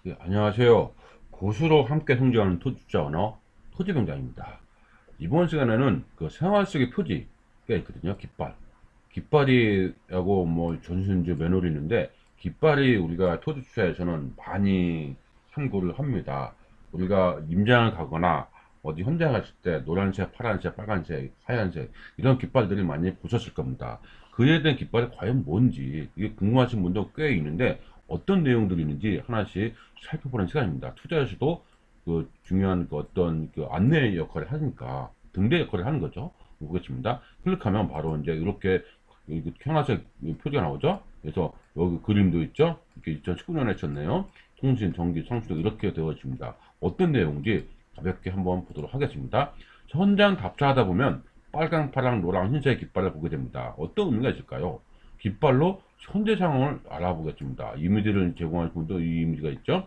예, 안녕하세요. 고수로 함께 성장하는 토주자 언어 토지병장입니다. 이번 시간에는 그 생활 속의 표지가 있거든요. 깃발. 깃발이라고 뭐 전신주 매너리 있는데 깃발이 우리가 토지투자에서는 많이 참고를 합니다. 우리가 임장을 가거나 어디 현장 갔을 때 노란색, 파란색, 빨간색, 하얀색 이런 깃발들이 많이 보셨을 겁니다. 그에 대한 깃발이 과연 뭔지 이게 궁금하신 분도 꽤 있는데 어떤 내용들이 있는지 하나씩 살펴보는 시간입니다. 투자에서도 그 중요한 그 어떤 그 안내 역할을 하니까 등대 역할을 하는 거죠. 보겠습니다. 클릭하면 바로 이제 이렇게 형아색 표지가 나오죠. 그래서 여기 그림도 있죠. 이렇게 2019년에 했었네요. 통신, 전기, 성수도 이렇게 되어 있습니다. 어떤 내용인지 가볍게 한번 보도록 하겠습니다. 현장 답사하다 보면 빨강, 파랑, 노랑, 흰색 깃발을 보게 됩니다. 어떤 의미가 있을까요? 깃발로 현재 상황을 알아보겠습니다. 이미지를 제공할 분도 이 이미지가 있죠.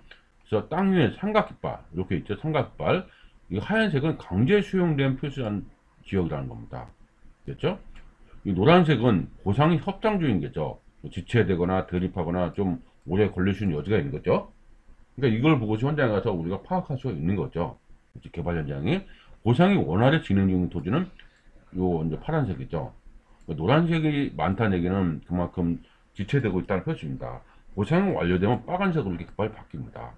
그래서 땅 위에 삼각깃발 이렇게 있죠. 삼각깃발. 이 하얀색은 강제 수용된 표시한 지역이라는 겁니다. 됐죠? 이 노란색은 보상이 협상중인 거죠. 지체되거나 대립하거나 좀 오래 걸릴 수 있는 여지가 있는 거죠. 그러니까 이걸 보고서 현장에 가서 우리가 파악할 수가 있는 거죠. 개발 현장이 보상이 원활히 진행 중인 토지는 요 이제 파란색이죠. 노란색이 많다는 얘기는 그만큼 지체되고 있다는 표시입니다. 보상이 완료되면 빨간색으로 이렇게 빨리 바뀝니다.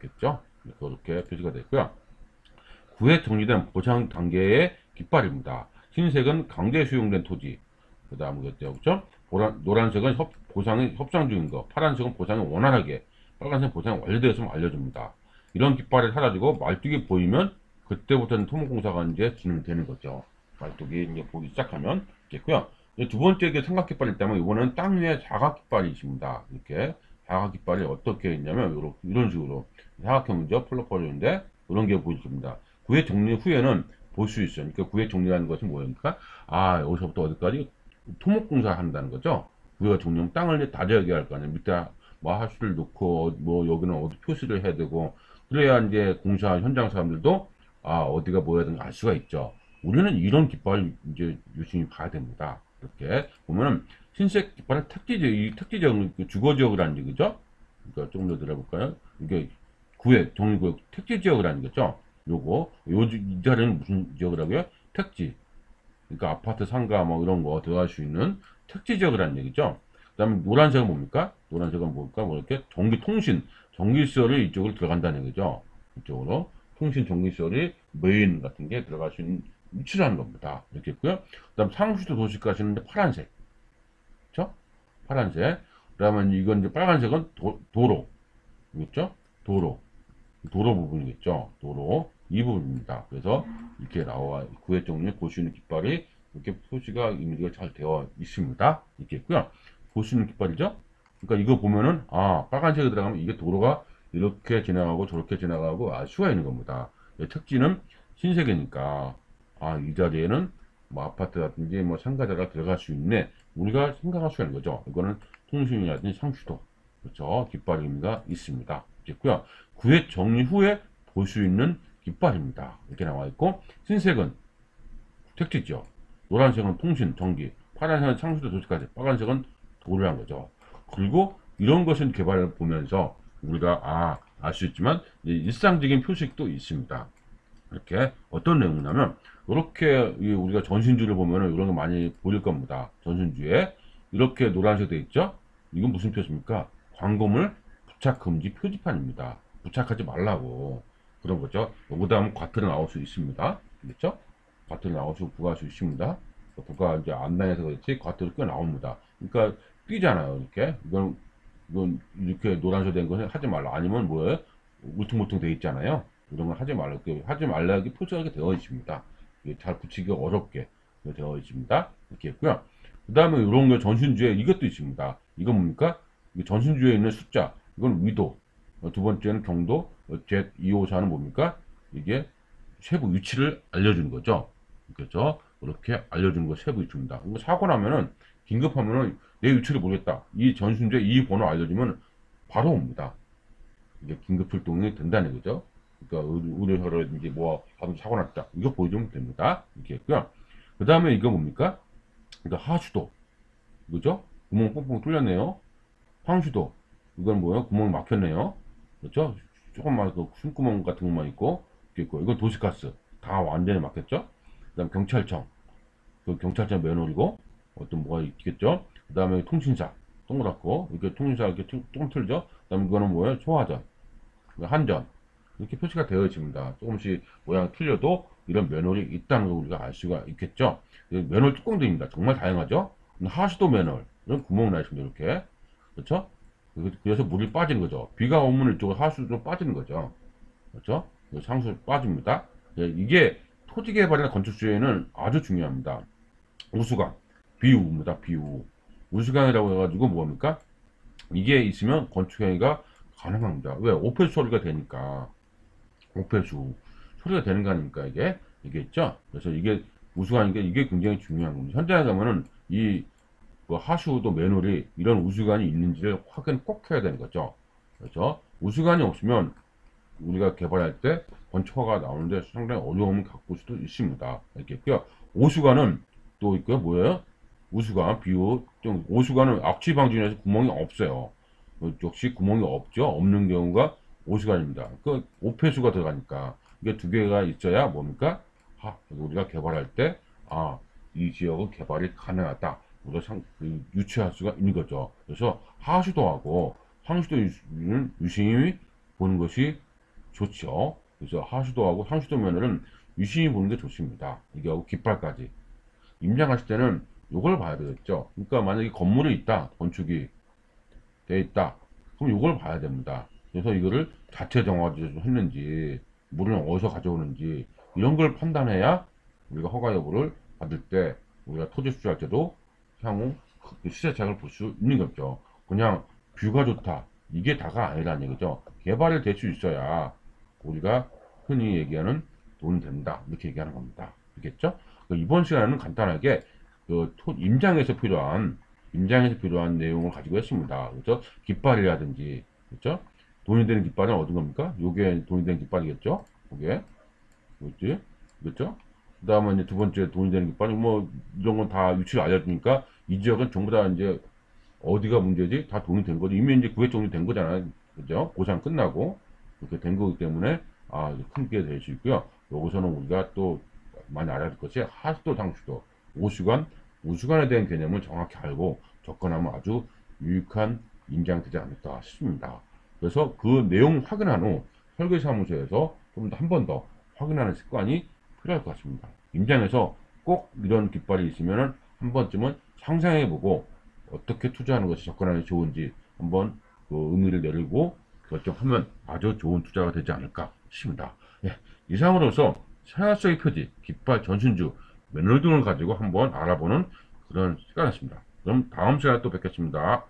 겠죠? 그렇게 표시가 됐고요. 구획 정리된 보상 단계의 깃발입니다. 흰색은 강제 수용된 토지. 그 다음 그죠? 노란색은 보상이 협상 중인 거. 파란색은 보상이 원활하게. 빨간색 보상이 완료되었으면 알려줍니다. 이런 깃발이 사라지고 말뚝이 보이면 그때부터는 토목공사가 이제 진행되는 거죠. 말뚝이 이제 보기 시작하면 있겠고요. 두 번째 게 삼각깃발이 있다면 이거는 땅 위에 사각깃발이 있습니다. 이렇게 사각깃발이 어떻게 있냐면 이런 식으로 사각형이죠. 펄럭펄럭인데 이런 게 보여집니다. 구획 정리 후에는 볼 수 있어요. 그러니까 구획 정리라는 것은 뭐입니까? 아, 여기서부터 어디까지 토목공사 한다는 거죠. 구획 정리하면 땅을 다져야 할 거 아니에요. 밑에 뭐 하수를 놓고 뭐 여기는 어디 표시를 해야 되고 그래야 이제 공사 현장 사람들도 아, 어디가 뭐야 되는 알 수가 있죠. 우리는 이런 깃발 이제 유심히 봐야 됩니다. 이렇게 보면은 흰색 깃발은 택지지역, 이 택지지역, 주거지역이라는 얘기죠. 그러니까 조금 더 들어볼까요? 이게 구획, 정리구역, 택지지역이라는 거죠. 이 자리는 무슨 지역이라고요? 택지. 그러니까 아파트, 상가, 뭐 이런 거 들어갈 수 있는 택지 지역이라는 얘기죠. 그 다음에 노란색은 뭡니까? 노란색은 뭘까? 뭐 이렇게 전기통신, 전기시설이 이쪽으로 들어간다는 얘기죠. 이쪽으로. 통신 전기시설이 메인 같은 게 들어갈 수 있는 위치라는 겁니다. 이렇게 있고요. 그 다음 상수도 도시가시는데 파란색. 그쵸? 파란색. 그러면 이건 이제 빨간색은 도로. 있죠? 도로. 도로 부분이겠죠. 도로 이 부분입니다. 그래서 이렇게 나와 구획 정리에 보시는 깃발이 이렇게 표시가 이미지가 잘 되어 있습니다. 이렇게 있고요. 보시는 깃발이죠. 그러니까 이거 보면은 아 빨간색이 들어가면 이게 도로가 이렇게 지나가고 저렇게 지나가고 알 수가 있는 겁니다. 택지는 흰색이니까 아 이 자리에는 뭐 아파트라든지 뭐 상가자가 들어갈 수 있네. 우리가 생각할 수가 있는 거죠. 이거는 통신이라든지 상수도 그렇죠. 깃발 의미가 있습니다. 있고요. 구획 정리 후에 볼 수 있는 깃발입니다. 이렇게 나와 있고 흰색은 택지죠. 노란색은 통신, 전기, 파란색은 창수도 도시까지, 빨간색은 도로란 거죠. 그리고 이런 것은 개발을 보면서 우리가 알 수 있지만 일상적인 표식도 있습니다. 이렇게 어떤 내용이냐면 이렇게 우리가 전신주를 보면은 이런 거 많이 보일 겁니다. 전신주에 이렇게 노란색 되어 있죠? 이건 무슨 표시입니까? 광고물 부착 금지 표지판입니다. 부착하지 말라고 그런 거죠. 여기다 하면 과태료 나올 수 있습니다. 그렇죠? 과태료 나올 수 부과할 수 있습니다. 부가 이제 안 당해서 그렇지 과태료 꽤 나옵니다. 그러니까 삐잖아요. 이건 이렇게 노란색 된 것은 하지 말라. 아니면 뭐예요? 울퉁불퉁 돼 있잖아요. 이런 걸 하지 말라. 하지 말라기 표시하게 되어 있습니다. 잘 붙이기 어렵게 되어 있습니다. 이렇게 했고요. 그 다음에 이런 거 전신주에 이것도 있습니다. 이건 뭡니까? 전신주에 있는 숫자. 이건 위도. 두 번째는 경도. Z254는 뭡니까? 이게 세부 위치를 알려주는 거죠. 그렇죠? 이렇게 알려주는 거 세부 위치입니다. 이거 사고 나면은 긴급하면은 내 위치를 모르겠다. 이 전신주에 이 번호 알려주면 바로 옵니다. 이게 긴급 출동이 된다는 거죠. 그러니까 의료혈라든지 뭐 하도 사고 났다. 이거 보여주면 됩니다. 이렇게 했고요. 그 다음에 이거 뭡니까? 그러니까 하수도. 그죠? 구멍 뻥뻥 뚫렸네요. 황수도. 이건 뭐예요? 구멍 막혔네요. 그렇죠? 조금만 그 숨구멍 같은 것만 있고 이건 도시가스 다 완전히 막혔죠. 그다음 경찰청, 그 경찰청 면허리고 어떤 뭐가 있겠죠. 그다음에 통신사 동그랗고 이렇게 통신사 이렇게 통 틀죠. 그다음 이거는 뭐예요? 소화전, 한전 이렇게 표시가 되어 있습니다. 조금씩 모양 틀려도 이런 면허리 있다는 걸 우리가 알 수가 있겠죠. 면허 뚜껑들입니다. 정말 다양하죠. 하수도 면허 이런 구멍 나 있습니다. 이렇게 그렇죠. 그래서 물이 빠지는 거죠. 비가 오면 이쪽으로 하수로 빠지는 거죠. 그렇죠? 상수 빠집니다. 이게 토지 개발이나 건축 수에는 아주 중요합니다. 우수강, 비우입니다. 비우. 우수강이라고 해가지고 뭡니까? 이게 있으면 건축 행위가 가능합니다. 왜? 오폐수 처리가 되니까. 오폐수 처리가 되는 거 아닙니까? 이게 있죠? 그래서 이게 우수강이니까 이게 굉장히 중요한 겁니다. 현장에 가면은 뭐 하수도 매뉴얼이 이런 우수관이 있는지를 확인 꼭 해야 되는 거죠. 그렇죠? 우수관이 없으면 우리가 개발할 때 건축허가 나오는데 상당히 어려움을 겪을 수도 있습니다. 이렇게 있고요. 오수관은 또 있고요. 뭐예요? 우수관, 비우, 좀 오수관은 악취 방지에서 구멍이 없어요. 역시 구멍이 없죠. 없는 경우가 오수관입니다. 그 오폐수가 들어가니까 이게 두 개가 있어야 뭡니까? 우리가 개발할 때 이 지역은 개발이 가능하다. 우리가 유추할 수가 있는 거죠. 그래서 하수도하고 상수도 유심히 보는 것이 좋죠. 그래서 하수도하고 상수도 면허는 유심히 보는 게 좋습니다. 이게 하고 깃발까지. 임장하실 때는 요걸 봐야 되겠죠. 그러니까 만약에 건물이 있다, 건축이 돼 있다. 그럼 요걸 봐야 됩니다. 그래서 이거를 자체 정화를 했는지, 물을 어디서 가져오는지, 이런 걸 판단해야 우리가 허가 여부를 받을 때, 우리가 토지 수주할 때도 향후 시세차익을 볼 수 있는 거죠. 그냥 뷰가 좋다. 이게 다가 아니라는 얘기죠. 개발이 될 수 있어야 우리가 흔히 얘기하는 돈 된다. 이렇게 얘기하는 겁니다. 알겠죠? 이번 시간에는 간단하게 임장에서 필요한 내용을 가지고 했습니다. 그렇죠? 깃발이라든지, 그렇죠? 돈이 되는 깃발은 어떤 겁니까? 요게 돈이 되는 깃발이겠죠? 요게, 뭐지? 그렇죠? 그 다음에 이제 두 번째 돈이 되는 깃발이 뭐, 이런 건 다 위치를 알려주니까 이 지역은 전부 다 이제 어디가 문제지? 다 돈이 된 거죠. 이미 이제 구획 정리된 거잖아요. 그죠? 고상 끝나고. 이렇게 된 거기 때문에, 큰 게 될 수 있고요. 여기서는 우리가 또 많이 알아야 될 것이 하수도, 상수도, 오수관, 우수관에 대한 개념을 정확히 알고 접근하면 아주 유익한 임장되지 않을까 싶습니다. 그래서 그 내용 확인한 후 설계사무소에서 좀 한 번 더 확인하는 습관이 필요할 것 같습니다. 임장에서 꼭 이런 깃발이 있으면 한 번쯤은 상상해보고 어떻게 투자하는 것이 접근하는 게 좋은지 한번 그 의미를 내리고 결정하면 아주 좋은 투자가 되지 않을까 싶습니다. 예, 이상으로서 생활성의 표지, 깃발, 전신주, 매너를 등을 가지고 한번 알아보는 그런 시간이었습니다. 그럼 다음 시간에 또 뵙겠습니다.